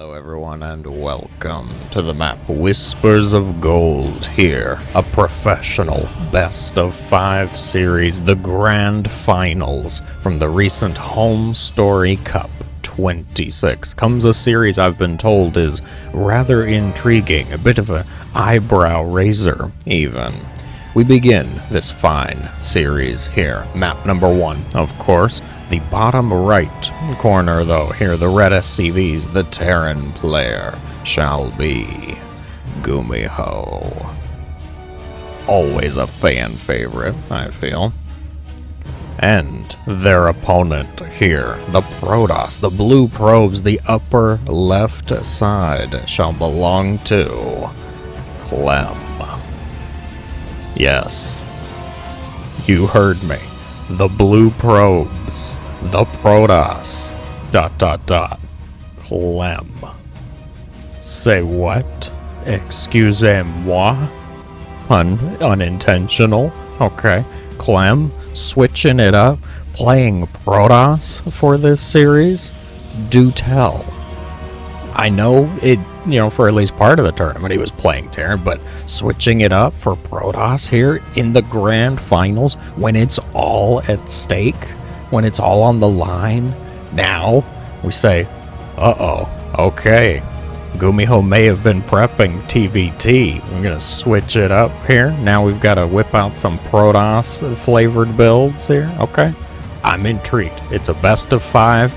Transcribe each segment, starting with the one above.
Hello everyone and welcome to the map Whispers of Gold here, a professional best of 5 series, the grand finals from the recent HomeStory Cup 26. Comes a series I've been told is rather intriguing, a bit of an eyebrow raiser even. We begin this fine series here. Map number 1, of course. The bottom right corner, though, here, the red SCVs, the Terran player shall be GuMiho. Always a fan favorite, I feel. And their opponent here, the Protoss, the blue probes, the upper left side, shall belong to Clem. Yes, you heard me. The blue probes, the Protoss, ... Clem. Say what? Excusez-moi? Unintentional? Okay. Clem, switching it up, playing Protoss for this series? Do tell. I know it, for at least part of the tournament he was playing Terran, but switching it up for Protoss here in the grand finals when it's all at stake, when it's all on the line, now we say, okay, GuMiho may have been prepping TVT. We're going to switch it up here. Now we've got to whip out some Protoss flavored builds here. Okay, I'm intrigued. It's a best of 5.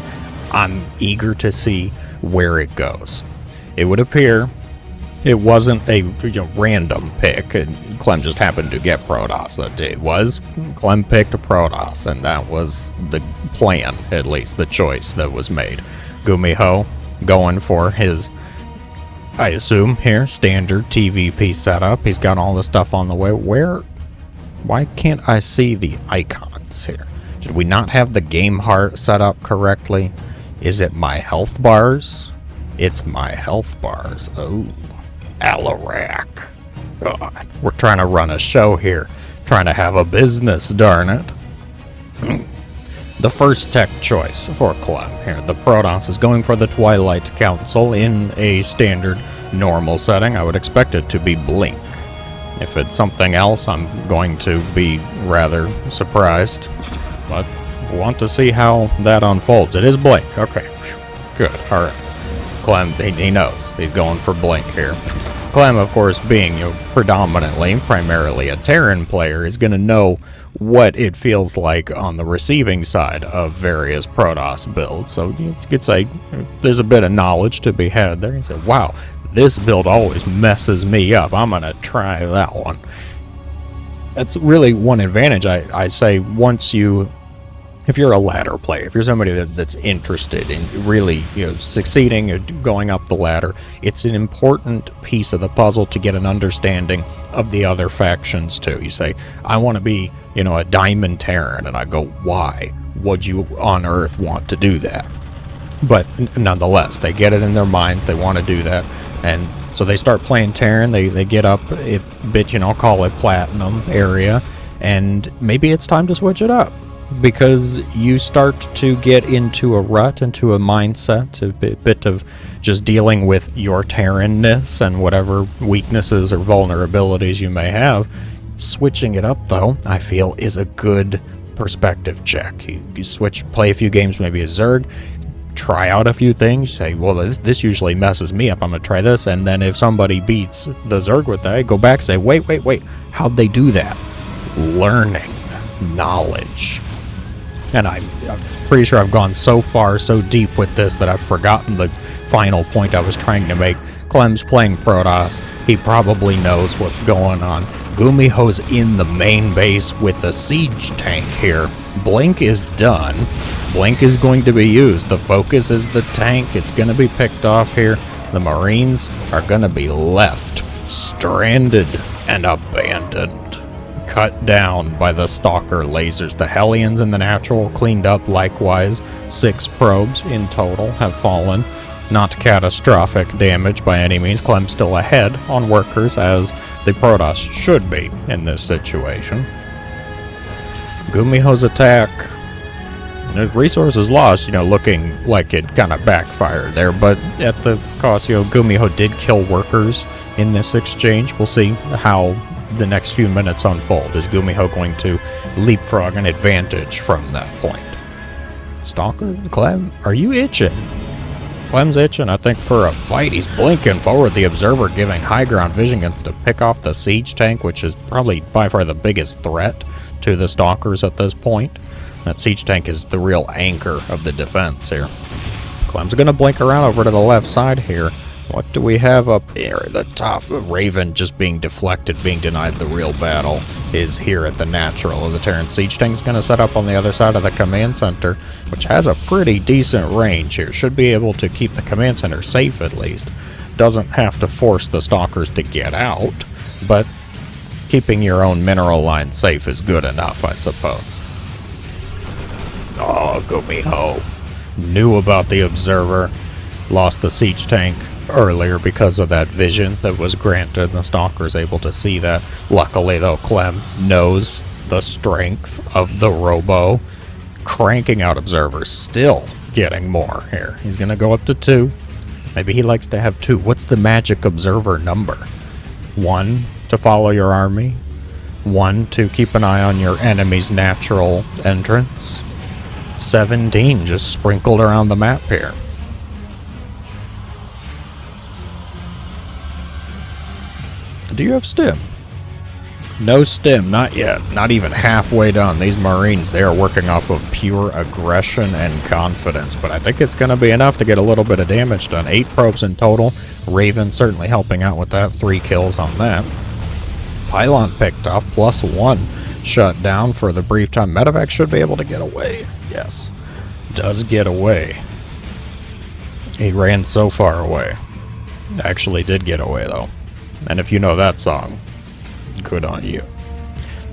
I'm eager to see where it goes. It would appear it wasn't a random pick, and Clem just happened to get Protoss that day. It was Clem picked a Protoss, and that was the plan, at least the choice that was made. GuMiho going for his, I assume here, standard TVP setup. He's got all the stuff on the way. Why can't I see the icons here? Did we not have the game heart set up correctly? Is it my health bars? It's my health bars. Oh, Alarak. God, we're trying to run a show here. Trying to have a business, darn it. The first tech choice for Clem here. The Protoss is going for the Twilight Council in a standard normal setting. I would expect it to be Blink. If it's something else, I'm going to be rather surprised. But want to see how that unfolds. It is Blink. Okay. Good. All right. Clem, he knows. He's going for Blink here. Clem, of course, being primarily a Terran player, is going to know what it feels like on the receiving side of various Protoss builds. So you could say there's a bit of knowledge to be had there. You say, wow, this build always messes me up. I'm going to try that one. That's really one advantage, I say, if you're a ladder player, if you're somebody that's interested in really succeeding or going up the ladder, it's an important piece of the puzzle to get an understanding of the other factions too. You say, I want to be a Diamond Terran, and I go, why would you on Earth want to do that? But nonetheless, they get it in their minds, they want to do that, and so they start playing Terran. They get up a bit, call it Platinum area, and maybe it's time to switch it up. Because you start to get into a rut, into a mindset, a bit of just dealing with your Terranness and whatever weaknesses or vulnerabilities you may have. Switching it up, though, I feel, is a good perspective check. You play a few games, maybe a Zerg, try out a few things, say, well, this usually messes me up, I'm going to try this, and then if somebody beats the Zerg with that, go back and say, wait, how'd they do that? Learning. Knowledge. And I'm pretty sure I've gone so far, so deep with this that I've forgotten the final point I was trying to make. Clem's playing Protoss. He probably knows what's going on. GuMiho's in the main base with the siege tank here. Blink is done. Blink is going to be used. The focus is the tank. It's going to be picked off here. The Marines are going to be left stranded and abandoned. Cut down by the Stalker lasers. The Hellions and the Natural cleaned up likewise. 6 probes in total have fallen. Not catastrophic damage by any means. Clem's still ahead on workers, as the Protoss should be in this situation. GuMiho's attack The resources lost, looking like it kind of backfired there, but at the cost, GuMiho did kill workers in this exchange. We'll see how the next few minutes unfold. Is GuMiho going to leapfrog an advantage from that point? Stalker, Clem, are you itching? Clem's itching, I think, for a fight. He's blinking forward. The Observer giving high ground vision gets to pick off the siege tank, which is probably by far the biggest threat to the Stalkers at this point. That siege tank is the real anchor of the defense here. Clem's going to blink around over to the left side here. What do we have up here at the top? Raven just being deflected, being denied the real battle, is here at the natural. The Terran siege tank is going to set up on the other side of the command center, which has a pretty decent range here. Should be able to keep the command center safe at least. Doesn't have to force the Stalkers to get out, but keeping your own mineral line safe is good enough, I suppose. Oh, GuMiho knew about the Observer. Lost the siege tank earlier because of that vision that was granted. The Stalker's able to see that. Luckily, though, Clem knows the strength of the Robo. Cranking out Observers, still getting more here. He's going to go up to 2. Maybe he likes to have 2. What's the magic Observer number? 1 to follow your army. 1 to keep an eye on your enemy's natural entrance. 17 just sprinkled around the map here. Do you have stim? No stim, not yet. Not even halfway done. These Marines, they are working off of pure aggression and confidence, but I think it's going to be enough to get a little bit of damage done. 8 probes in total. Raven certainly helping out with that. 3 kills on that. Pylon picked off, +1 shut down for the brief time. Medevac should be able to get away. Yes, does get away. He ran so far away. Actually did get away, though. And if you know that song, good on you.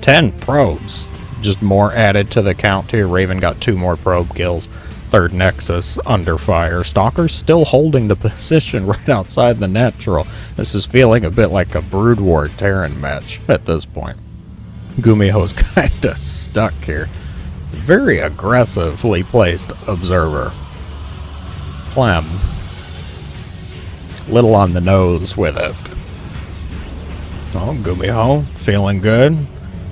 10 probes. Just more added to the count here. Raven got 2 more probe kills. 3rd Nexus under fire. Stalker's still holding the position right outside the natural. This is feeling a bit like a Brood War Terran match at this point. GuMiho's kind of stuck here. Very aggressively placed Observer. Clem. Little on the nose with it. Oh, GuMiho, feeling good,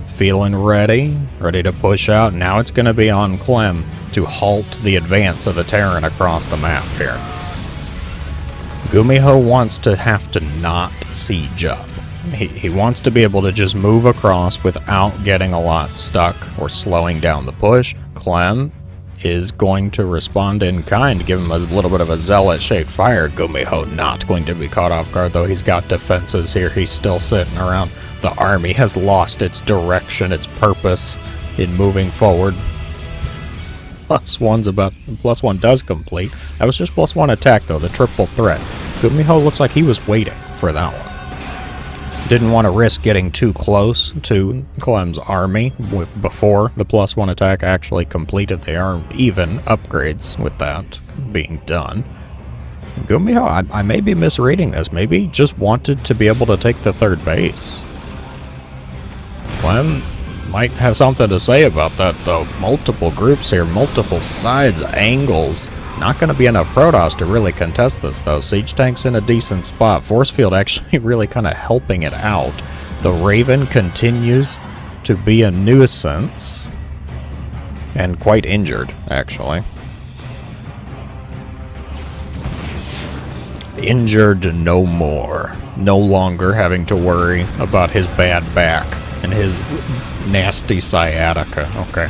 feeling ready to push out. Now it's going to be on Clem to halt the advance of the Terran across the map here. GuMiho wants to have to not siege up. He wants to be able to just move across without getting a lot stuck or slowing down the push. Clem is going to respond in kind, give him a little bit of a zealot-shaped fire. GuMiho not going to be caught off guard, though. He's got defenses here. He's still sitting around. The army has lost its direction, its purpose in moving forward. +1 does complete. That was just +1 attack, though, the triple threat. GuMiho looks like he was waiting for that one. Didn't want to risk getting too close to Clem's army before the +1 attack actually completed. They are even upgrades with that being done. GuMiho, I may be misreading this. Maybe just wanted to be able to take the 3rd base. Clem might have something to say about that, though. Multiple groups here, multiple sides, angles. Not going to be enough Protoss to really contest this, though. Siege tank's in a decent spot. Force field actually really kind of helping it out. The Raven continues to be a nuisance. And quite injured, actually. Injured no more. No longer having to worry about his bad back and his nasty sciatica. Okay.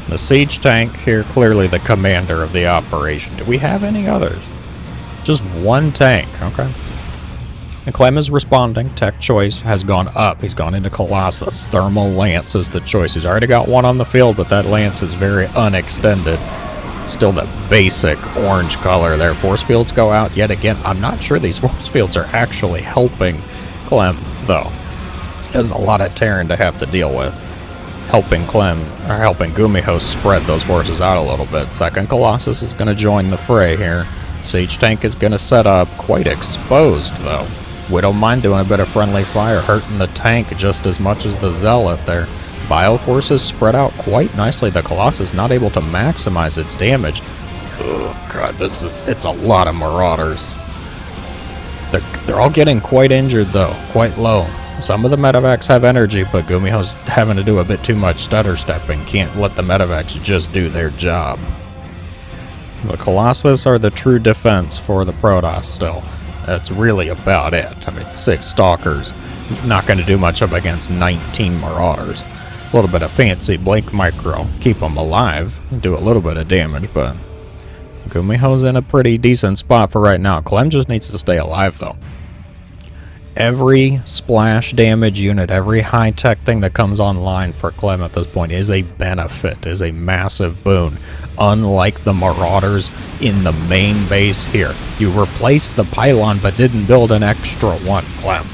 The siege tank here, clearly the commander of the operation. Do we have any others? Just 1 tank, okay. And Clem is responding. Tech choice has gone up. He's gone into Colossus. Thermal Lance is the choice. He's already got 1 on the field, but that Lance is very unextended. Still the basic orange color there. Force fields go out yet again. I'm not sure these force fields are actually helping Clem, though. There's a lot of Terran to have to deal with. Helping GuMiho spread those forces out a little bit. 2nd Colossus is going to join the fray here. Siege tank is going to set up. Quite exposed, though. We don't mind doing a bit of friendly fire, hurting the tank just as much as the Zealot there. Bioforces spread out quite nicely. The Colossus not able to maximize its damage. Oh god, it's a lot of Marauders. They're all getting quite injured though, quite low. Some of the medevacs have energy, but GuMiho's having to do a bit too much stutter stepping. Can't let the medevacs just do their job. The Colossus are the true defense for the Protoss still. That's really about it. I mean, 6 Stalkers, not going to do much up against 19 Marauders. A little bit of fancy Blink Micro, keep them alive, do a little bit of damage, but GuMiho's in a pretty decent spot for right now. Clem just needs to stay alive though. Every splash damage unit, every high-tech thing that comes online for Clem at this point is a benefit, is a massive boon. Unlike the Marauders in the main base here. You replaced the pylon but didn't build an extra one, Clem.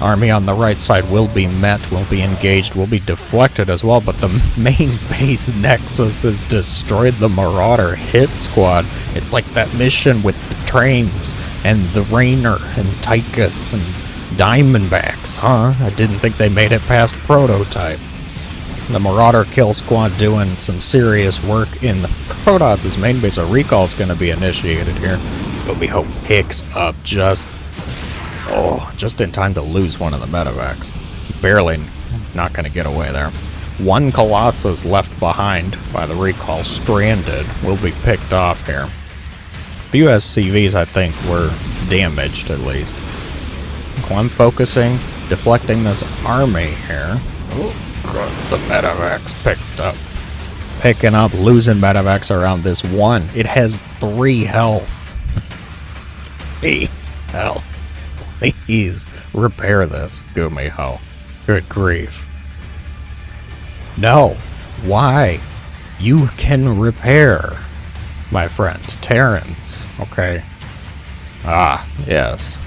Army on the right side will be met, will be engaged, will be deflected as well, but the main base Nexus has destroyed the Marauder hit squad. It's like that mission with the trains and the Reynor and Tychus and Diamondbacks, huh? I didn't think they made it past prototype. The Marauder kill squad doing some serious work in the Protoss' main base. A recall is going to be initiated here. GuMiho picks up just in time to lose one of the medevacs. Barely, not going to get away there. One Colossus left behind by the recall, stranded, will be picked off here. A few SCVs, I think, were damaged at least. Clem focusing, deflecting this army here. Oh, God, the medevacs picked up. Picking up, losing medevacs around this one. It has 3 health. 3 health. Please repair this, GuMiho. Good grief. No. Why? You can repair, my friend. Terrans. Okay. Ah, yes.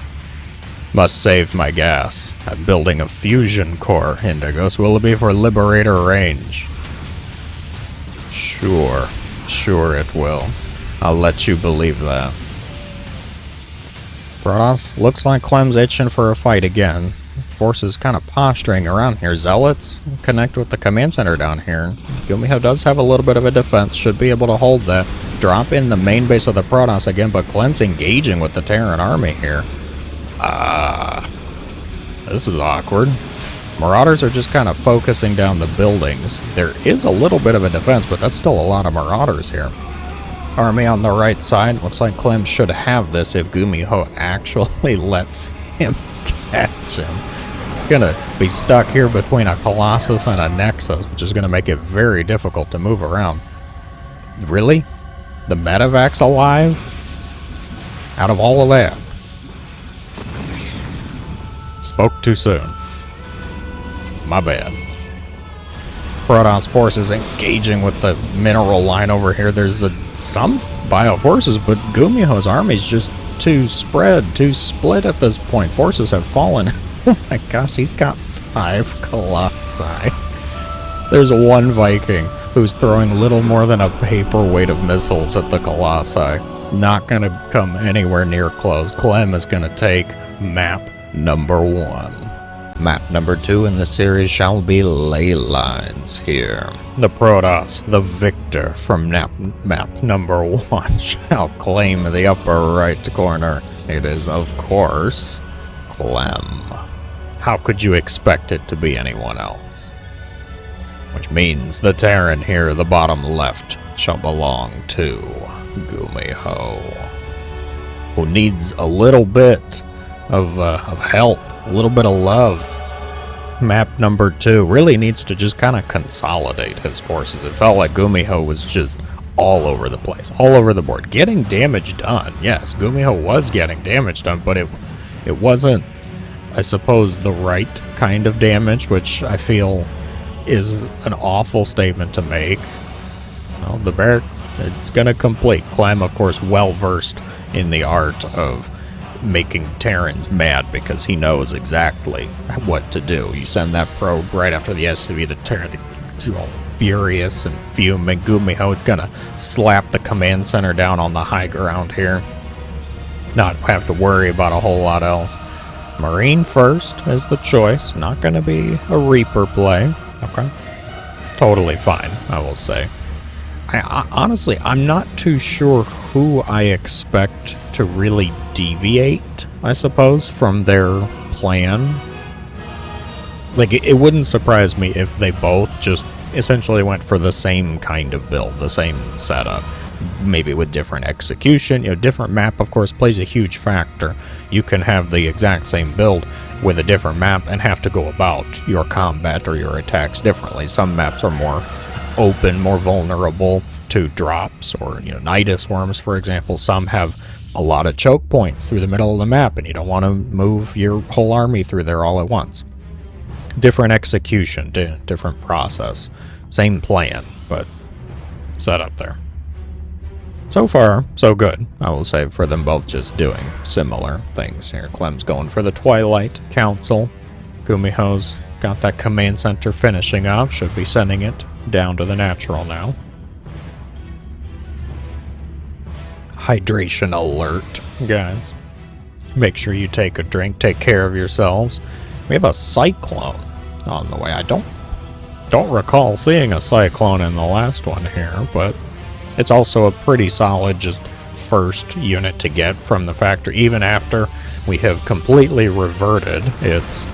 Must save my gas. I'm building a fusion core, Indigos. Will it be for Liberator range? Sure. Sure it will. I'll let you believe that. Protoss, looks like Clem's itching for a fight again. Forces kind of posturing around here. Zealots connect with the command center down here. GuMiho does have a little bit of a defense, should be able to hold that. Drop in the main base of the Protoss again, but Clem's engaging with the Terran army here. This is awkward. Marauders are just kind of focusing down the buildings. There is a little bit of a defense, but that's still a lot of Marauders here. Army on the right side. Looks like Clem should have this if GuMiho actually lets him catch him. Gonna be stuck here between a Colossus and a Nexus, which is gonna make it very difficult to move around. Really? The medevac's alive? Out of all of that? Spoke too soon. My bad. Protoss forces engaging with the mineral line over here. There's some bioforces, but GuMiho's army's just too spread, too split at this point. Forces have fallen. Oh my gosh, he's got 5 Colossi. There's one Viking who's throwing little more than a paperweight of missiles at the Colossi. Not gonna come anywhere near close. Clem is gonna take map number 1. Map number 2 in the series shall be ley lines here. The Protoss, the victor from map number 1, shall claim the upper right corner. It is, of course, Clem. How could you expect it to be anyone else? Which means the Terran here, the bottom left, shall belong to GuMiho, who needs a little bit of help. A little bit of love. Map number 2 really needs to just kind of consolidate his forces. It felt like GuMiho was just all over the place, all over the board. Getting damage done. Yes, GuMiho was getting damage done, but it wasn't, I suppose, the right kind of damage, which I feel is an awful statement to make. Well, the barracks, it's going to complete. Clem, of course, well-versed in the art of making Terrans mad because he knows exactly what to do. You send that probe right after the SCV, the Terran is all furious and fuming. GuMiho is gonna slap the command center down on the high ground here. Not have to worry about a whole lot else. Marine first is the choice. Not gonna be a Reaper play. Okay. totally fine, I will say. Honestly, I'm not too sure who I expect to really deviate, I suppose, from their plan. Like, it wouldn't surprise me if they both just essentially went for the same kind of build, the same setup. Maybe with different execution, different map, of course, plays a huge factor. You can have the exact same build with a different map and have to go about your combat or your attacks differently. Some maps are more open, more vulnerable to drops or, Nidus worms, for example. Some have a lot of choke points through the middle of the map, and you don't want to move your whole army through there all at once. Different execution, different process. Same plan, but set up there. So far, so good, I will say, for them both just doing similar things here. Clem's going for the Twilight Council. GuMiho's got that command center finishing up. Should be sending it down to the natural now. Hydration alert, guys. Make sure you take a drink, take care of yourselves. We have a cyclone on the way. I don't recall seeing a cyclone in the last one here, but it's also a pretty solid just first unit to get from the factory, even after we have completely reverted its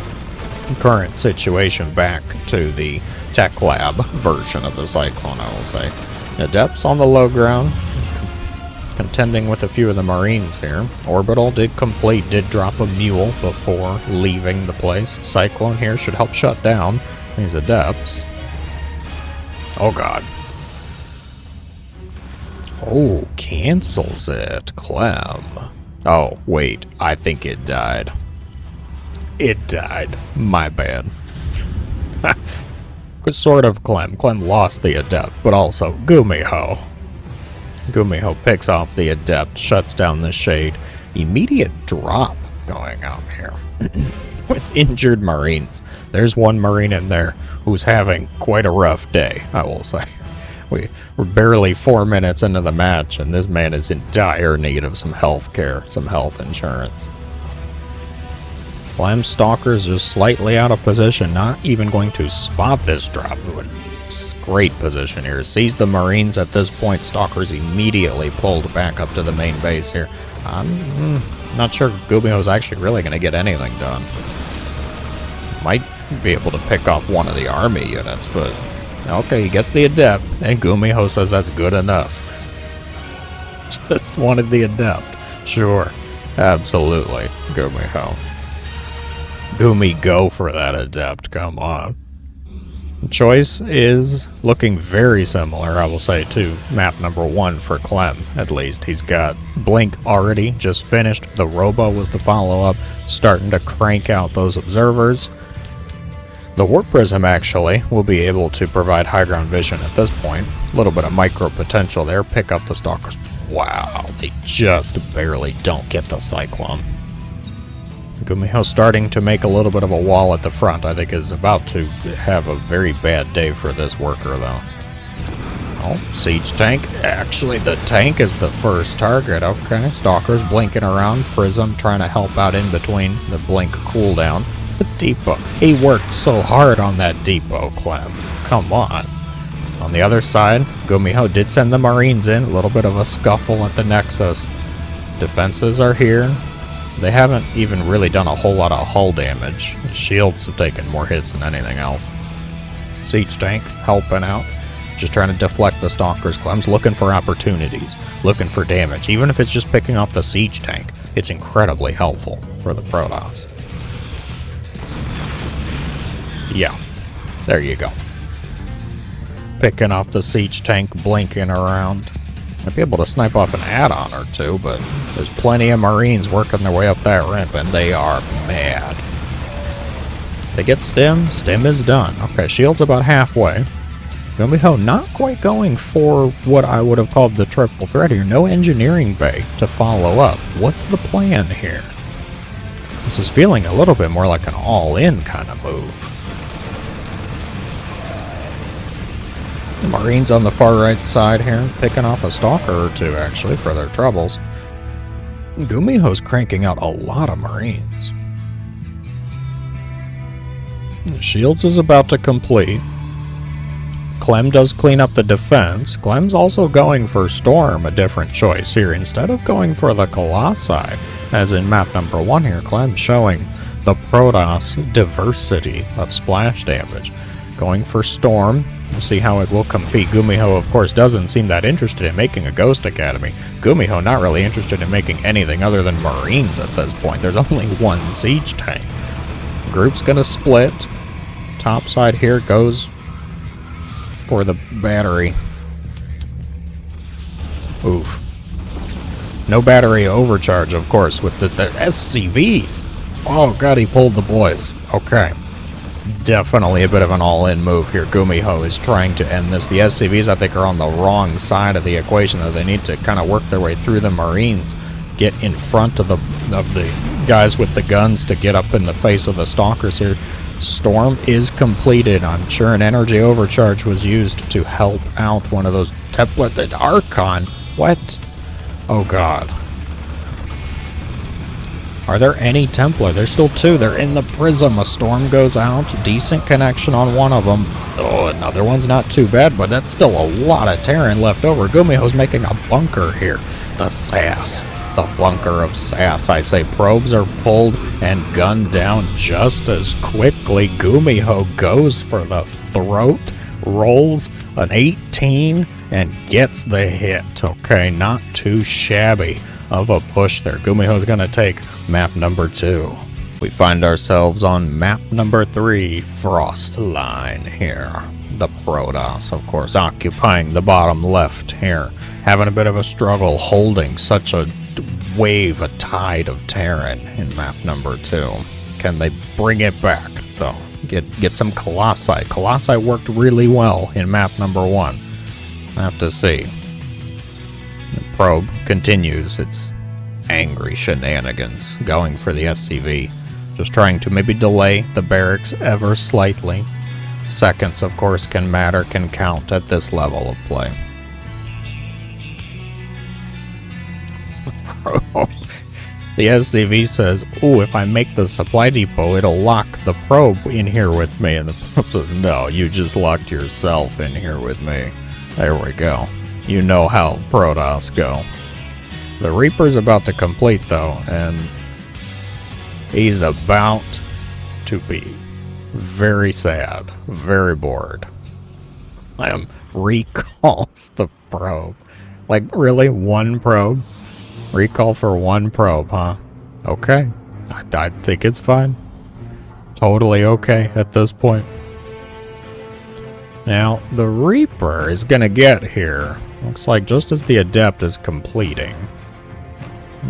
current situation back to the tech lab version of the cyclone, I will say. Adepts on the low ground, contending with a few of the Marines here. Orbital did complete, did drop a mule before leaving the place. Cyclone here should help shut down these Adepts. Oh god. Oh, cancels it. Clem. Oh, wait. I think it died. It died. My bad. Sort of Clem. Clem lost the Adept, but also GuMiho. GuMiho picks off the Adept, shuts down the Shade. Immediate drop going on here. With injured Marines. There's one Marine in there who's having quite a rough day, I will say. We're barely 4 minutes into the match, and this man is in dire need of some health care, some health insurance. Clem Stalker's just slightly out of position, not even going to spot this drop. Great position here. Sees the Marines at this point. Stalker's immediately pulled back up to the main base here. I'm not sure GuMiho's actually really going to get anything done. Might be able to pick off one of the army units, but okay, he gets the Adept, and GuMiho says that's good enough. Just wanted the Adept. Sure. Absolutely, GuMiho. Gumi, go for that Adept, come on. Choice is looking very similar, I will say, to map number 1 for Clem, at least. He's got Blink already, just finished. The Robo was the follow-up, starting to crank out those observers. The Warp Prism, actually, will be able to provide high ground vision at this point. A little bit of micro potential there. Pick up the Stalkers. Wow, they just barely don't get the Cyclone. GuMiho starting to make a little bit of a wall at the front. I think is about to have a very bad day for this worker, though. Oh, Siege Tank. Actually, the tank is the first target. Okay, Stalkers blinking around. Prism trying to help out in between the Blink cooldown. The depot. He worked so hard on that depot, Clem. Come on. On the other side, GuMiho did send the Marines in. A little bit of a scuffle at the Nexus. Defenses are here. They haven't even really done a whole lot of hull damage. The shields have taken more hits than anything else. Siege Tank helping out. Just trying to deflect the Stalkers. Clem's looking for opportunities. Looking for damage. Even if it's just picking off the Siege Tank, it's incredibly helpful for the Protoss. Yeah, there you go. Picking off the Siege Tank, blinking around. I'd be able to snipe off an add-on or two, but there's plenty of Marines working their way up that ramp, and they are mad. They get Stim. Stim is done. Okay, shield's about halfway. GuMiho not quite going for what I would have called the triple threat here. No engineering bay to follow up. What's the plan here? This is feeling a little bit more like an all-in kind of move. The Marines on the far right side here, picking off a Stalker or two, actually, for their troubles. GuMiho's cranking out a lot of Marines. The Shields is about to complete. Clem does clean up the defense. Clem's also going for Storm, a different choice here, instead of going for the Colossi, as in map number 1 here. Clem showing the Protoss diversity of splash damage. Going for Storm. We'll see how it will compete. GuMiho, of course, doesn't seem that interested in making a Ghost Academy. GuMiho not really interested in making anything other than Marines at this point. There's only one siege tank. Group's gonna split. Top side here goes for the battery. Oof. No battery overcharge, of course, with the SCVs. Oh god, he pulled the boys. Okay. Definitely a bit of an all-in move here. GuMiho is trying to end this. The SCVs, I think, are on the wrong side of the equation, though. They need to kind of work their way through the Marines, get in front of the guys with the guns to get up in the face of the Stalkers here. Storm is completed. I'm sure an energy overcharge was used to help out one of those template. The Archon. What? Oh god. Are there any Templar? There's still 2. They're in the Prism. A Storm goes out. Decent connection on one of them. Oh, another one's not too bad, but that's still a lot of Terran left over. GuMiho's making a bunker here. The SAS. The bunker of SAS. I say probes are pulled and gunned down just as quickly. GuMiho goes for the throat, rolls an 18, and gets the hit. Okay, not too shabby of a push there. GuMiho's gonna take map number 2. We find ourselves on map number 3, Frost Line here. The Protoss, of course, occupying the bottom left here. Having a bit of a struggle holding such a wave, a tide of Terran in map number 2. Can they bring it back, though? Get some Colossi. Colossi worked really well in map number 1. I have to see. The probe continues its angry shenanigans, going for the SCV. Just trying to maybe delay the barracks ever slightly. Seconds, of course, can matter, can count at this level of play. The SCV says, "Ooh, if I make the supply depot, it'll lock the probe in here with me." And the probe says, "No, you just locked yourself in here with me." There we go. You know how Protoss go. The Reaper's about to complete, though, and he's about to be very sad, very bored. Clem recalls the probe. Like, really? One probe? Recall for one probe, huh? Okay. I think it's fine. Totally okay at this point. Now, the Reaper is gonna get here. Looks like just as the Adept is completing.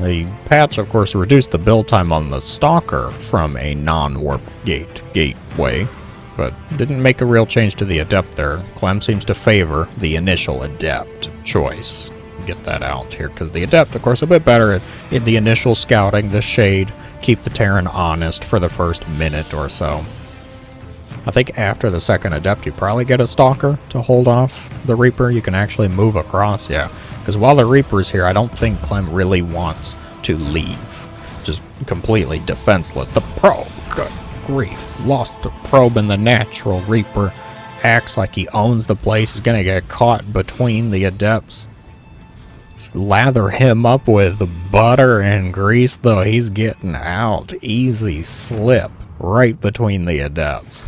The patch, of course, reduced the build time on the Stalker from a non-warp gateway, but didn't make a real change to the Adept there. Clem seems to favor the initial Adept choice. Get that out here, because the Adept, of course, a bit better in the initial scouting, the shade, keep the Terran honest for the first minute or so. I think after the second Adept, you probably get a Stalker to hold off the Reaper. You can actually move across, yeah. Because while the Reaper's here, I don't think Clem really wants to leave. Just completely defenseless. The probe, good grief. Lost the probe in the natural. Reaper acts like he owns the place. He's going to get caught between the Adepts. Lather him up with butter and grease, though. He's getting out. Easy slip right between the Adepts.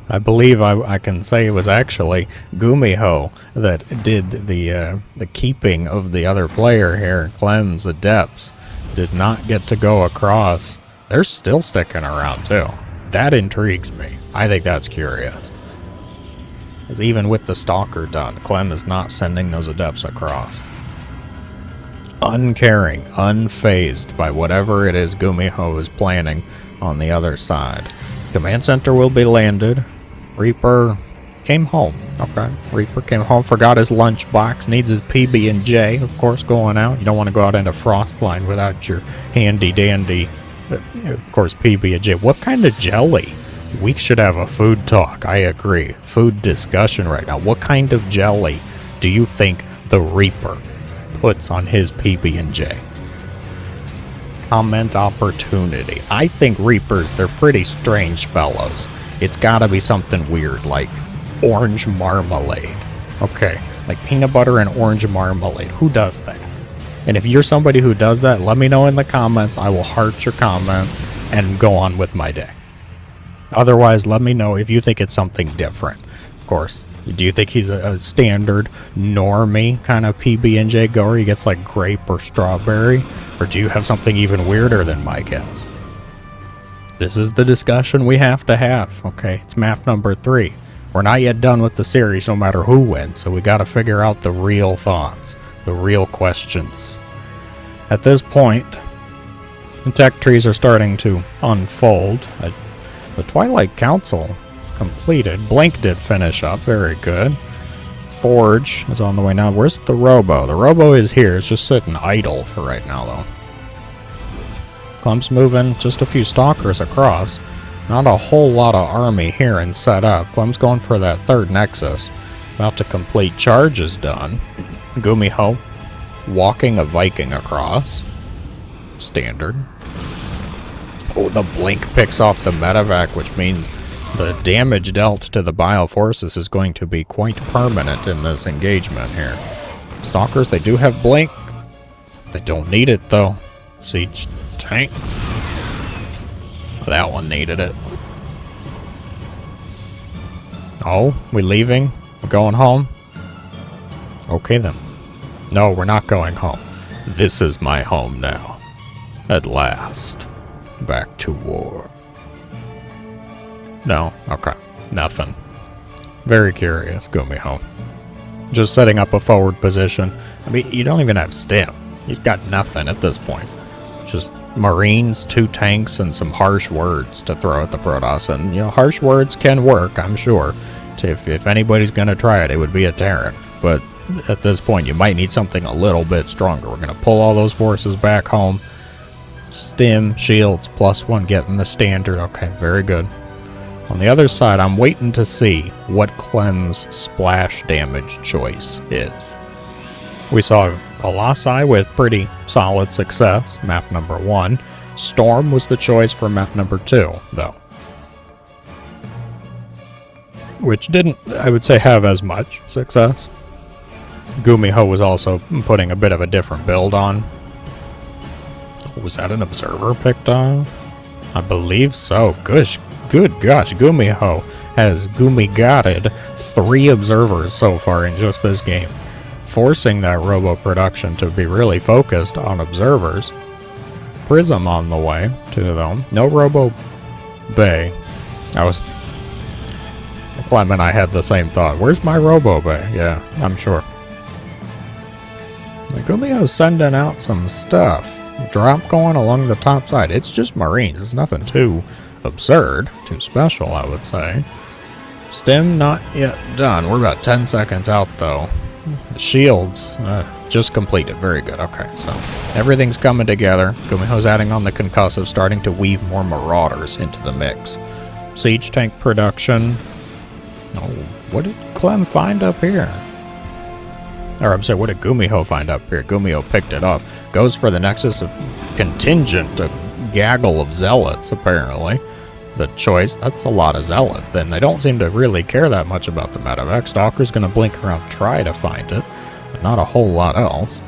I believe I can say it was actually GuMiho that did the keeping of the other player here. Clem's Adepts did not get to go across. They're still sticking around, too. That intrigues me. I think that's curious. Because even with the Stalker done, Clem is not sending those Adepts across. Uncaring, unfazed by whatever it is GuMiho is planning on the other side. Command center will be landed. Reaper came home. Okay, Reaper came home, forgot his lunchbox, needs his PB&J, of course, going out. You don't want to go out into Frostline without your handy-dandy, of course, PB&J. What kind of jelly? We should have a food talk, I agree. Food discussion right now. What kind of jelly do you think the Reaper puts on his PB&J? Comment opportunity. I think Reapers, they're pretty strange fellows. It's gotta be something weird, like orange marmalade. Okay, like peanut butter and orange marmalade. Who does that? And if you're somebody who does that, let me know in the comments. I will heart your comment and go on with my day. Otherwise, let me know if you think it's something different. Of course, do you think he's a standard normie kind of PB&J goer? He gets like grape or strawberry? Or do you have something even weirder than my guess? This is the discussion we have to have, okay? It's map number 3. We're not yet done with the series no matter who wins, so we gotta figure out the real thoughts, the real questions. At this point, the tech trees are starting to unfold. The Twilight Council completed. Blink did finish up, very good. Forge is on the way now. Where's the Robo? The Robo is here, it's just sitting idle for right now though. Clem's moving just a few stalkers across. Not a whole lot of army here and set up. Clem's going for that third nexus. About to complete. Charge is done. GuMiho walking a Viking across. Standard. Oh, the blink picks off the medevac, which means the damage dealt to the bioforces is going to be quite permanent in this engagement here. Stalkers, they do have blink. They don't need it though. Siege tanks. That one needed it. Oh, we leaving? We're going home? Okay then. No, we're not going home. This is my home now. At last. Back to war. No, okay. Nothing. Very curious, GuMiho. Just setting up a forward position. I mean, you don't even have stim. You've got nothing at this point. Just Marines, 2 tanks, and some harsh words to throw at the Protoss. And, you know, harsh words can work, I'm sure. If anybody's going to try it, it would be a Terran. But at this point, you might need something a little bit stronger. We're going to pull all those forces back home. Stim, shields, +1 getting the standard. Okay, very good. On the other side, I'm waiting to see what Clem's splash damage choice is. We saw Colossi with pretty solid success, map number 1. Storm was the choice for map number 2, though. Which didn't, I would say, have as much success. GuMiho was also putting a bit of a different build on. Was that an observer picked off? I believe so. Good gosh, GuMiho has gumigotted 3 observers so far in just this game, forcing that robo production to be really focused on observers. Prism on the way to them. No Robo Bay. Clem and I had the same thought. Where's my Robo Bay? Yeah, I'm sure. GuMiho's sending out some stuff. Drop going along the top side. It's just Marines. It's nothing too absurd, too special, I would say. Stim not yet done. We're about 10 seconds out, though. Shields just completed. Very good. Okay, so everything's coming together. GuMiho's adding on the concussive, starting to weave more Marauders into the mix. Siege tank production. Oh, what did Clem find up here? Or I'm sorry, what did GuMiho find up here? GuMiho picked it up. Goes for the nexus of contingent, a gaggle of zealots, apparently. The choice, that's a lot of zealots. Then they don't seem to really care that much about the medevac. Stalker's going to blink around, try to find it, but not a whole lot else.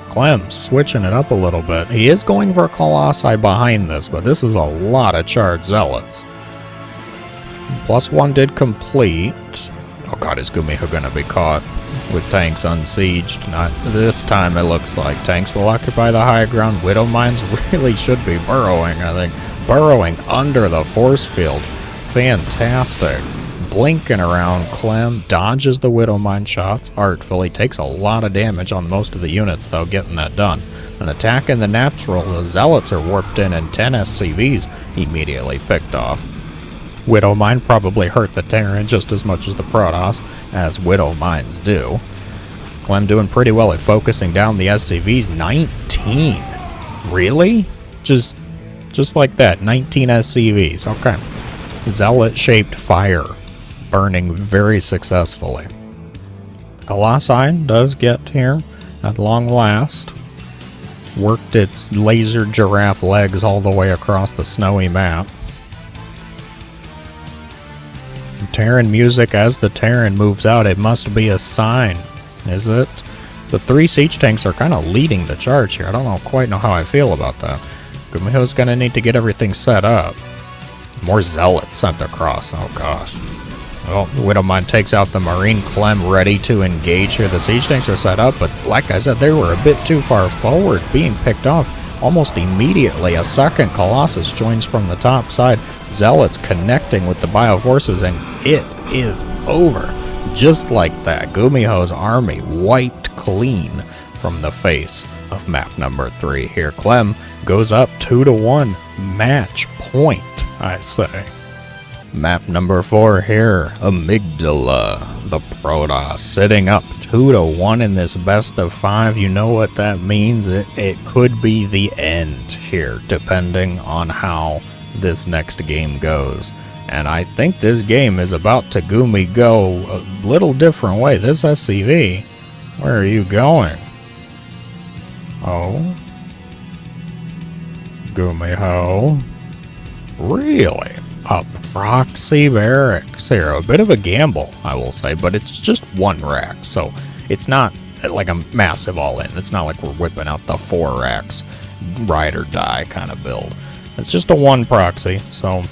Clem switching it up a little bit. He is going for a Colossi behind this, but this is a lot of charged zealots. +1 did complete. Oh god, is GuMiho going to be caught with tanks unsieged? Not this time, it looks like. Tanks will occupy the high ground. Widow mines really should be burrowing, I think. Burrowing under the force field. Fantastic. Blinking around. Clem dodges the Widow mine shots artfully. Takes a lot of damage on most of the units, though, getting that done. An attack in the natural. The Zealots are warped in, and 10 SCVs immediately picked off. Widow mine probably hurt the Terran just as much as the Protoss, as Widow mines do. Clem doing pretty well at focusing down the SCVs. 19. Really? Just like that. 19 SCVs. Okay. Zealot-shaped fire. Burning very successfully. Colossi does get here at long last. Worked its laser giraffe legs all the way across the snowy map. Terran music as the Terran moves out. It must be a sign, is it? The 3 siege tanks are kind of leading the charge here. I don't quite know how I feel about that. GuMiho's going to need to get everything set up. More zealots sent across. Oh, gosh. Well, Widowmine takes out the Marine. Clem ready to engage here. The siege tanks are set up, but like I said, they were a bit too far forward, being picked off. Almost immediately, a second Colossus joins from the top side. Zealots connecting with the Bioforces, and it is over. Just like that, GuMiho's army wiped clean from the face of map number 3 here. Clem goes up 2-1. Match point, I say. Map number 4 here, Amygdala, the Protoss, sitting up 2-1 in this best of 5. You know what that means. It could be the end here, depending on how this next game goes. And I think this game is about to GuMi go a little different way. This SCV, where are you going? Oh. GuMiho. Really? A proxy barracks here. A bit of a gamble, I will say, but it's just 1 rack, so it's not like a massive all-in. It's not like we're whipping out the 4 racks, ride or die kind of build. It's just a 1 proxy, so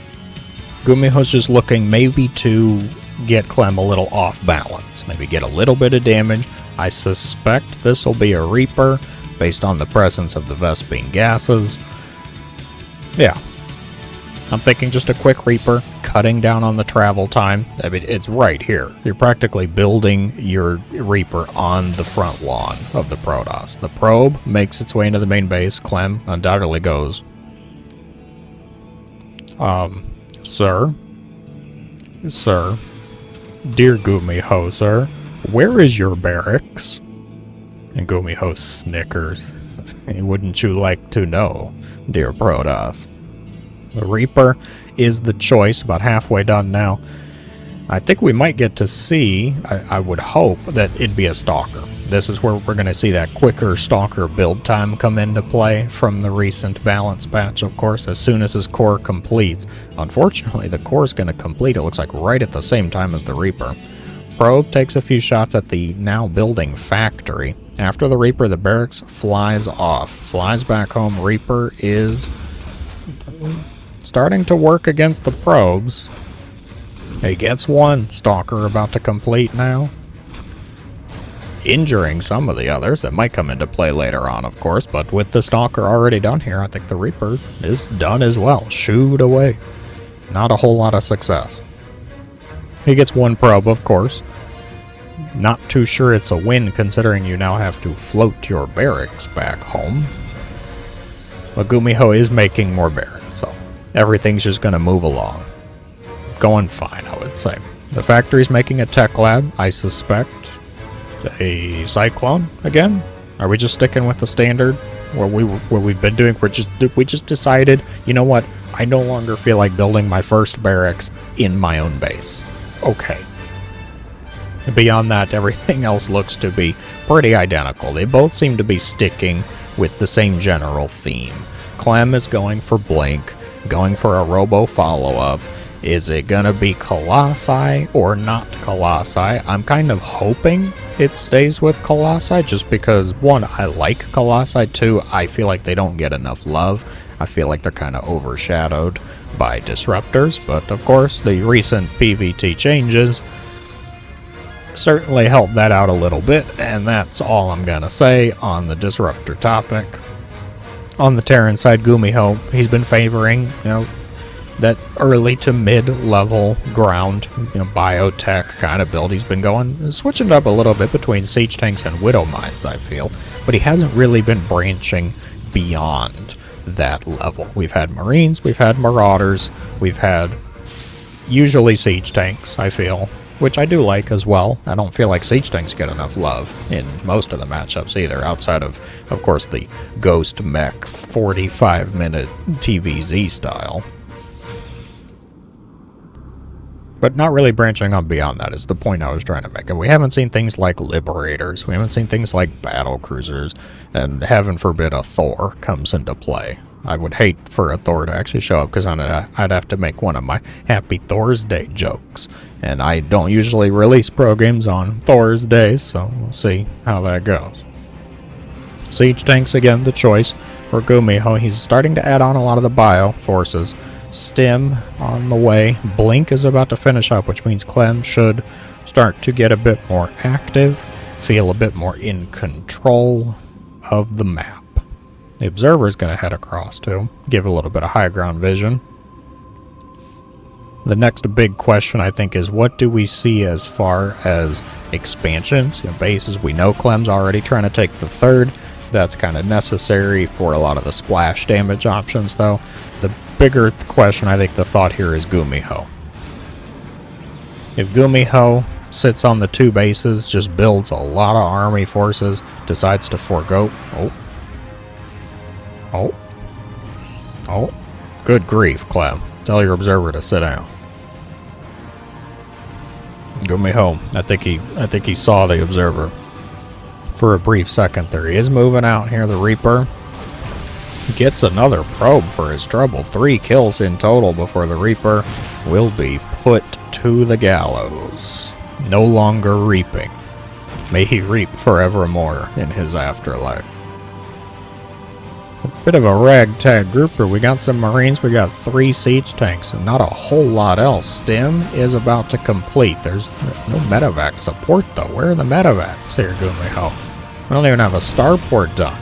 GuMiho's just looking maybe to get Clem a little off balance, maybe get a little bit of damage. I suspect this will be a Reaper, based on the presence of the Vespene gases. Yeah. I'm thinking just a quick Reaper, cutting down on the travel time. I mean, it's right here. You're practically building your Reaper on the front lawn of the Protoss. The probe makes its way into the main base. Clem undoubtedly goes. Sir? Sir? Dear GuMiho, sir, where is your barracks? And GuMiho snickers. Wouldn't you like to know, dear Protoss? The Reaper is the choice, about halfway done now. I think we might get to see, I would hope, that it'd be a Stalker. This is where we're going to see that quicker Stalker build time come into play from the recent balance patch, of course, as soon as his core completes. Unfortunately, the core is going to complete, it looks like, right at the same time as the Reaper. Probe takes a few shots at the now building factory. After the Reaper, the barracks flies off, flies back home. Reaper is starting to work against the probes. He gets 1 Stalker about to complete now, injuring some of the others that might come into play later on, of course, but with the Stalker already done here, I think the Reaper is done as well. Shooed away. Not a whole lot of success. He gets 1 probe, of course. Not too sure it's a win, considering you now have to float your barracks back home. But GuMiho is making more barracks, so everything's just going to move along. Going fine, I would say. The factory's making a tech lab, I suspect. A Cyclone again? Are we just sticking with the standard where we've been doing? We just decided, you know what? I no longer feel like building my first barracks in my own base. Okay. Beyond that, everything else looks to be pretty identical. They both seem to be sticking with the same general theme. Clem is going for Blink, going for a Robo follow-up. Is it gonna be Colossi or not Colossi? I'm kind of hoping it stays with Colossi, just because, 1, I like Colossi, 2, I feel like they don't get enough love. I feel like they're kind of overshadowed by Disruptors, but of course the recent PVT changes certainly helped that out a little bit, and that's all I'm gonna say on the Disruptor topic. On the Terran side, GuMiho, he's been favoring, that early to mid-level ground, biotech kind of build. He's been switching it up a little bit between siege tanks and widow mines, I feel, but he hasn't really been branching beyond that level. We've had Marines, we've had Marauders, we've had usually siege tanks, I feel, which I do like as well. I don't feel like siege tanks get enough love in most of the matchups either, outside of course, the Ghost Mech 45-minute TVZ style. But not really branching on beyond that is the point I was trying to make. And we haven't seen things like Liberators, we haven't seen things like Battle Cruisers, and heaven forbid a Thor comes into play. I would hate for a Thor to actually show up, because I'd have to make one of my Happy Thor's Day jokes. And I don't usually release pro games on Thor's Days, so we'll see how that goes. Siege tanks, again, the choice for GuMiho. He's starting to add on a lot of the bio forces. Stim on the way. Blink is about to finish up, which means Clem should start to get a bit more active, feel a bit more in control of the map. The observer is going to head across too, give a little bit of high ground vision. The next big question, I think, is what do we see as far as expansions? Bases, we know Clem's already trying to take the third. That's kind of necessary for a lot of the splash damage options, though. The bigger question, I think, the thought here is GuMiho. If GuMiho sits on the 2 bases, just builds a lot of army forces, decides to forego... Oh. Good grief, Clem. Tell your observer to sit down. GuMiho. I think he saw the observer for a brief second there. He is moving out here. The Reaper gets another probe for his trouble. 3 kills in total before the Reaper will be put to the gallows. No longer reaping. May he reap forevermore in his afterlife. A bit of a ragtag grouper. We got some Marines, we got 3 siege tanks, and not a whole lot else. Stim is about to complete. There's no medevac support, though. Where are the medevacs here, GuMiho? We don't even have a starport done.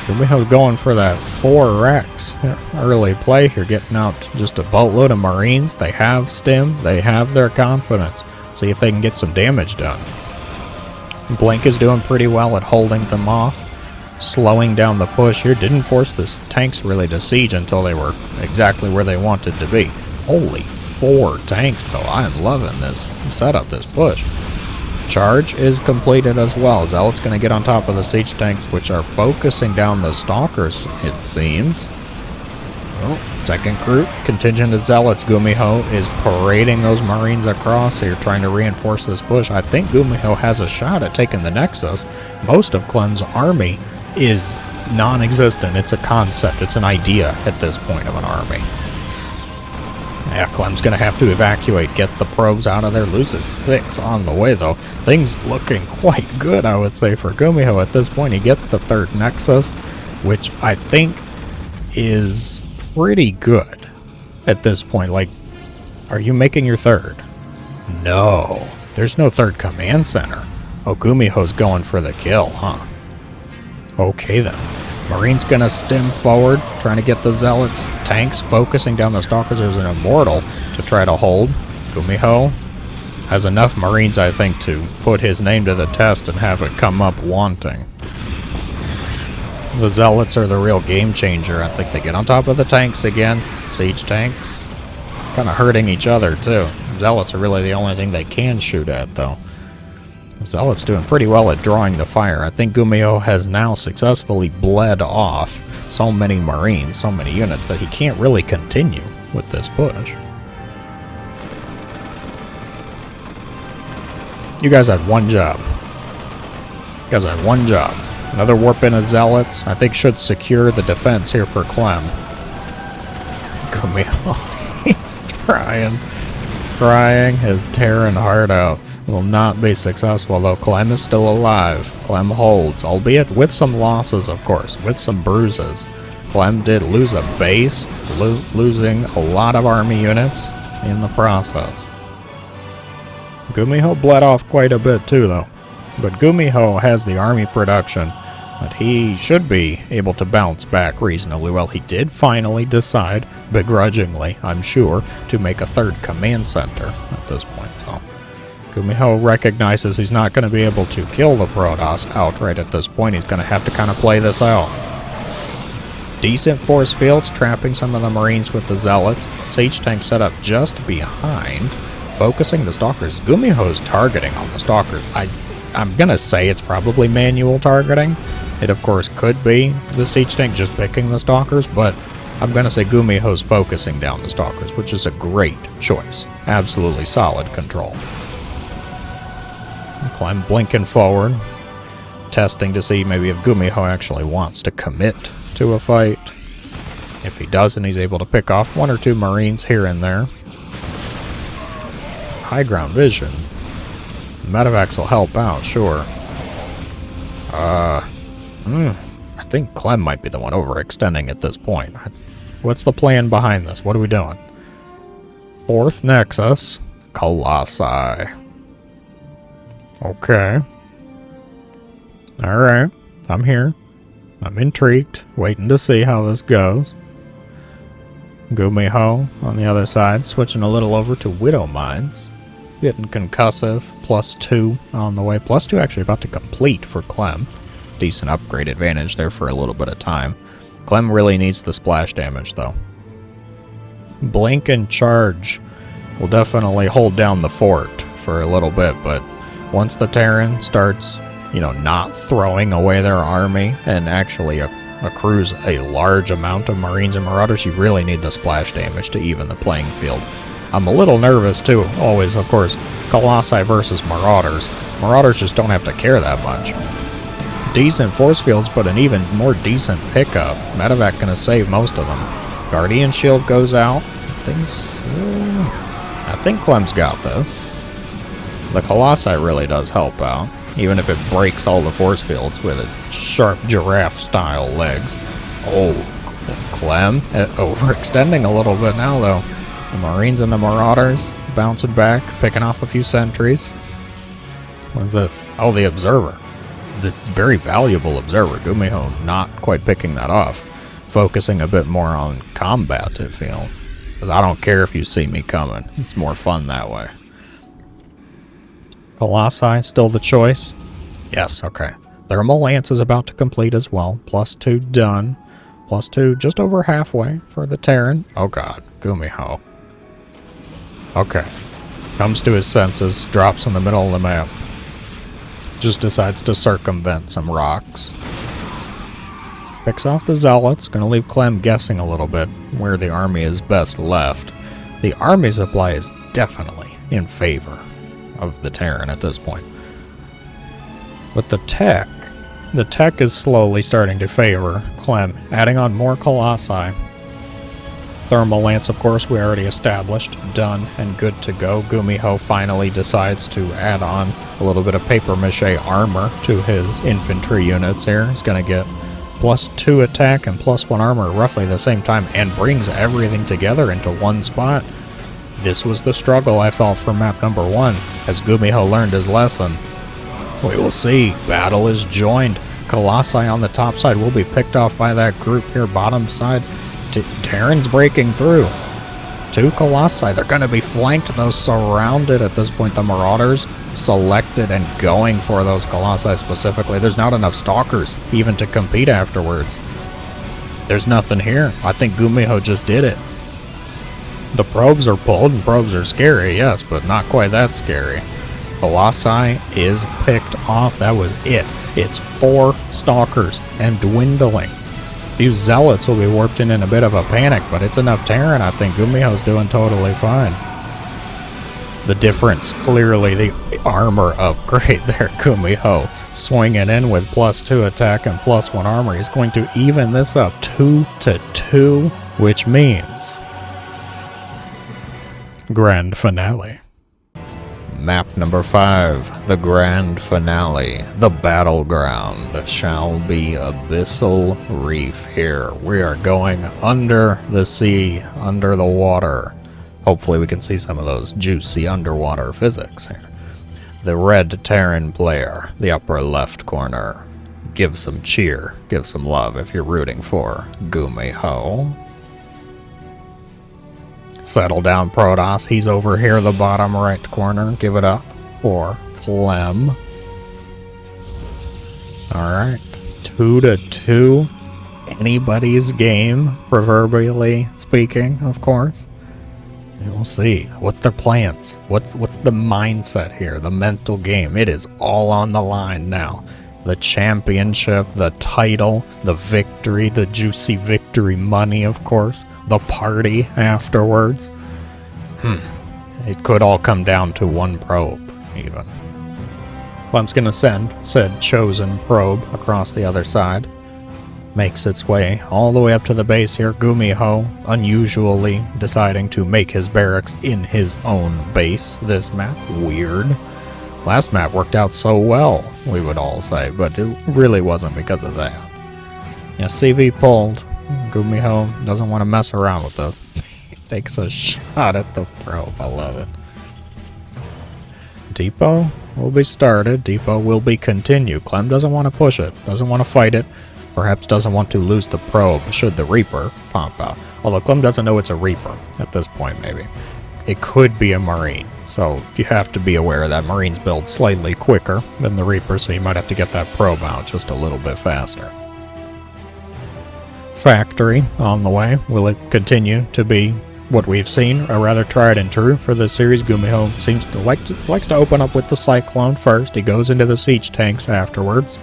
GuMiho's going for that 4 Rex early play here, getting out just a boatload of Marines. They have Stim, they have their confidence. See if they can get some damage done. Blink is doing pretty well at holding them off, slowing down the push here. Didn't force the tanks really to siege until they were exactly where they wanted to be. Holy 4 tanks, though. I am loving this setup, this push. Charge is completed as well. Zealot's going to get on top of the siege tanks, which are focusing down the stalkers, it seems. Well, second group, contingent of Zealots. GuMiho is parading those Marines across here, trying to reinforce this push. I think GuMiho has a shot at taking the Nexus. Most of Clem's army is non-existent. It's a concept. It's an idea at this point of an army. Yeah, Clem's going to have to evacuate. Gets the probes out of there. Loses 6 on the way, though. Things looking quite good, I would say, for GuMiho at this point. He gets the 3rd Nexus, which I think is pretty good at this point. Like, are you making your 3rd? No. There's no 3rd command center. Oh, GuMiho's going for the kill, huh? Okay, then. Marine's gonna stem forward, trying to get the Zealots tanks, focusing down the Stalkers. There's an Immortal to try to hold. GuMiho has enough Marines, I think, to put his name to the test and have it come up wanting. The Zealots are the real game changer. I think they get on top of the tanks again. Siege tanks kind of hurting each other, too. Zealots are really the only thing they can shoot at, though. Zealot's doing pretty well at drawing the fire. I think GuMiho has now successfully bled off so many Marines, so many units, that he can't really continue with this push. You guys had one job. You guys had one job. Another warp in of Zealots, I think, should secure the defense here for Clem. GuMiho, he's crying his Terran heart out. Will not be successful, though. Clem is still alive. Clem holds, albeit with some losses, of course, with some bruises. Clem did lose a base, losing a lot of army units in the process. GuMiho bled off quite a bit, too, though. But GuMiho has the army production that he should be able to bounce back reasonably well. He did finally decide, begrudgingly, I'm sure, to make a 3rd command center at this point, so... GuMiho recognizes he's not going to be able to kill the Protoss outright at this point. He's going to have to kind of play this out. Decent force fields, trapping some of the Marines with the Zealots. Siege tank set up just behind, focusing the Stalkers. GuMiho's targeting on the Stalkers. I'm going to say it's probably manual targeting. It, of course, could be the Siege tank just picking the Stalkers, but I'm going to say GuMiho's focusing down the Stalkers, which is a great choice. Absolutely solid control. Clem blinking forward, testing to see maybe if GuMiho actually wants to commit to a fight. If he doesn't, he's able to pick off 1 or 2 Marines here and there. High ground vision. Medevacs will help out, sure. I think Clem might be the one overextending at this point. What's the plan behind this? What are we doing? 4th Nexus. Colossi. Okay. Alright. I'm here. I'm intrigued. Waiting to see how this goes. GuMiho on the other side. Switching a little over to Widow Mines. Getting concussive. +2 on the way. +2 actually about to complete for Clem. Decent upgrade advantage there for a little bit of time. Clem really needs the splash damage though. Blink and charge will definitely hold down the fort for a little bit, but once the Terran starts, you know, not throwing away their army and actually accrues a large amount of Marines and Marauders, you really need the splash damage to even the playing field. I'm a little nervous too, always, of course, Colossi versus Marauders. Marauders just don't have to care that much. Decent force fields, but an even more decent pickup. Medevac gonna save most of them. Guardian shield goes out. I think Clem's got this. The Colossi really does help out, even if it breaks all the force fields with its sharp giraffe-style legs. Oh, Clem overextending a little bit now, though. The Marines and the Marauders bouncing back, picking off a few sentries. What is this? Oh, the Observer. The very valuable Observer. GuMiho not quite picking that off. Focusing a bit more on combat, it feels. Says, I don't care if you see me coming. It's more fun that way. Colossi, still the choice? Yes, okay. Thermal Lance is about to complete as well. +2 done. +2 just over halfway for the Terran. Oh god, GuMiho. Okay. Comes to his senses, drops in the middle of the map. Just decides to circumvent some rocks. Picks off the Zealots, gonna leave Clem guessing a little bit where the army is best left. The army supply is definitely in favor of the Terran at this point. But the tech is slowly starting to favor Clem, adding on more Colossi. Thermal Lance, of course, we already established, done and good to go. GuMiho finally decides to add on a little bit of paper mache armor to his infantry units here. He's going to get +2 attack and +1 armor roughly the same time, and brings everything together into one spot. This was the struggle I felt for map number 1, as GuMiho learned his lesson. We will see. Battle is joined. Colossi on the top side will be picked off by that group here, bottom side. Terran's breaking through. 2 Colossi. They're going to be flanked, though, surrounded at this point. The Marauders selected and going for those Colossi specifically. There's not enough Stalkers even to compete afterwards. There's nothing here. I think GuMiho just did it. The probes are pulled, and probes are scary, yes, but not quite that scary. Colossi is picked off. That was it. It's 4 Stalkers and dwindling. These Zealots will be warped in a bit of a panic, but it's enough Terran. I think GuMiho's doing totally fine. The difference, clearly the armor upgrade there. GuMiho swinging in with +2 attack and +1 armor. He's going to even this up 2-2, which means grand finale. Map number 5, the grand finale, the battleground, shall be Abyssal Reef here. We are going under the sea, under the water. Hopefully we can see some of those juicy underwater physics here. The red Terran player, the upper left corner. Give some cheer, give some love if you're rooting for GuMiho. Settle down, Protoss. He's over here, the bottom right corner. Give it up for Clem. Alright. 2-2. Anybody's game, proverbially speaking, of course. We'll see. What's their plans? What's the mindset here? The mental game. It is all on the line now. The championship, the title, the victory, the juicy victory money, of course. The party afterwards. It could all come down to one probe, even. Clem's gonna send said chosen probe across the other side. makes its way all the way up to the base here. GuMiho unusually deciding to make his barracks in his own base this map. Weird. Last map worked out so well, we would all say, but it really wasn't because of that. Yeah, CV pulled. GuMiho doesn't want to mess around with this. He takes a shot at the probe. I love it. Depot will be started. Depot will be continued. Clem doesn't want to push it. Doesn't want to fight it. Perhaps doesn't want to lose the probe should the Reaper pop out. Although Clem doesn't know it's a Reaper at this point, maybe. It could be a Marine. So you have to be aware that Marines build slightly quicker than the Reaper, so you might have to get that probe out just a little bit faster. Factory on the way. Will it continue to be what we've seen, or rather tried and true for this series? GuMiho seems to likes to open up with the Cyclone first. He goes into the siege tanks afterwards.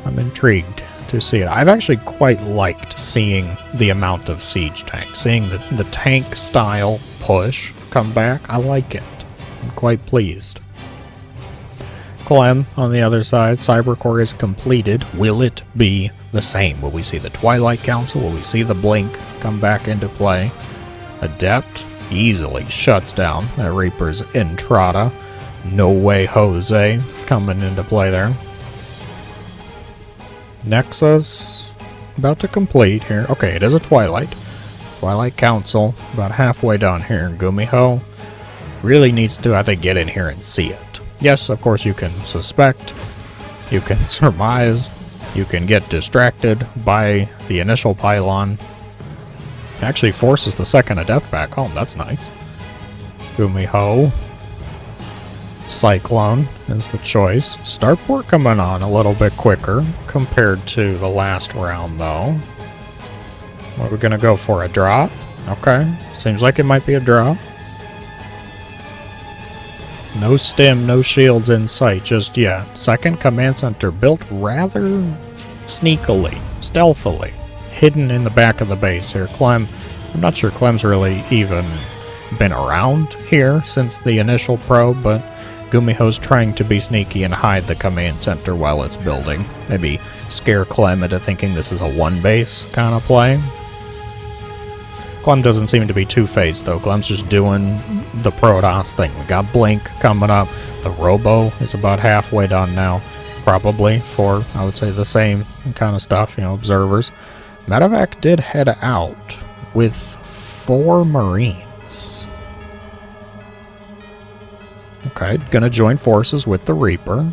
I'm intrigued to see it. I've actually quite liked seeing the amount of siege tanks, seeing the tank style push come back. I like it. I'm quite pleased. Clem on the other side. Cybercore is completed. Will it be the same? Will we see the Twilight Council? Will we see the Blink come back into play? Adept easily shuts down that Reaper's Entrada. No way Jose coming into play there. Nexus about to complete here. Okay, it is a Twilight. Twilight Council about halfway done here. GuMiho really needs to, I think, get in here and see it. Yes, of course you can suspect, you can surmise, you can get distracted by the initial pylon. It actually forces the second Adept back home. That's nice. GuMiho. Cyclone is the choice. Starport coming on a little bit quicker compared to the last round, though. What are we going to go for? A drop? Okay. Seems like it might be a drop. No stim, no shields in sight just yet. Second command center built rather sneakily, stealthily, hidden in the back of the base here. Clem, I'm not sure Clem's really even been around here since the initial probe, but GuMiho's trying to be sneaky and hide the command center while it's building. Maybe scare Clem into thinking this is a one base kind of play. Clem doesn't seem to be two-faced, though. Clem's just doing the Protoss thing. We got Blink coming up. The Robo is about halfway done now, probably, for, I would say, the same kind of stuff, you know, observers. Medevac did head out with 4 Marines. Okay, gonna join forces with the Reaper.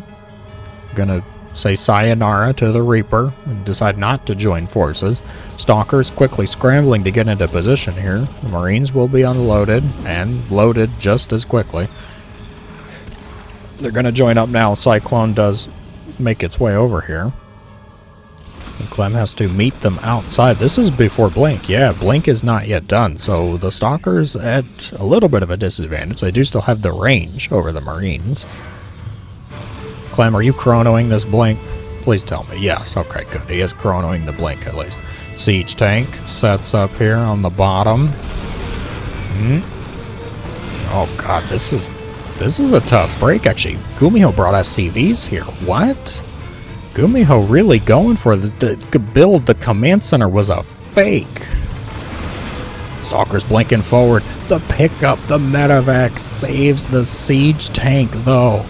Gonna say sayonara to the Reaper and decide not to join forces. Stalkers quickly scrambling to get into position here. The Marines will be unloaded and loaded just as quickly. They're going to join up now. Cyclone does make its way over here. And Clem has to meet them outside. This is before Blink. Yeah, Blink is not yet done, so the Stalkers at a little bit of a disadvantage. They do still have the range over the Marines. Clem, are you chronoing this Blink? Please tell me. Yes, okay, good. He is chronoing the Blink at least. Siege tank sets up here on the bottom. Oh god, this is a tough break actually. GuMiho brought SCVs here. What? GuMiho really going for the build. The command center was a fake. Stalker's blinking forward. The pickup, the medevac saves the siege tank though.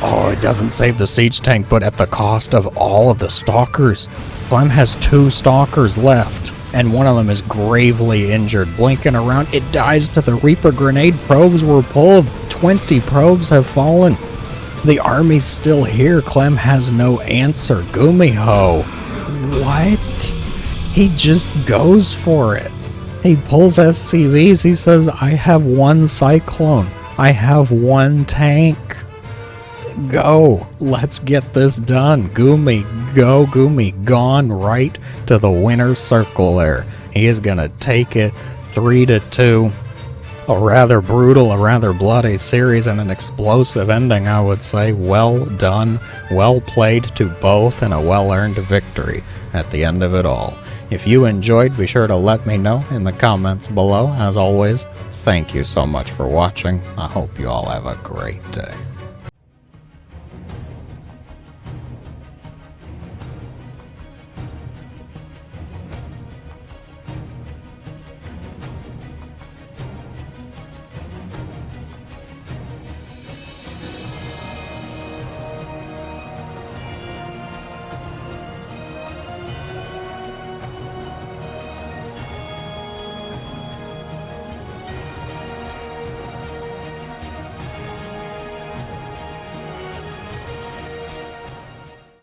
Oh, it doesn't save the siege tank, but at the cost of all of the Stalkers. Clem has 2 Stalkers left, and one of them is gravely injured. Blinking around, it dies to the Reaper. Grenade probes were pulled. 20 probes have fallen. The army's still here. Clem has no answer. GuMiho. What? He just goes for it. He pulls SCVs. He says, I have 1 Cyclone. I have 1 tank. Go. Let's get this done. Gumi, go. Gumi gone right to the winner's circle there. He is going to take it 3-2. A rather brutal, a rather bloody series and an explosive ending, I would say. Well done, well played to both, and a well-earned victory at the end of it all. If you enjoyed, be sure to let me know in the comments below. As always, thank you so much for watching. I hope you all have a great day.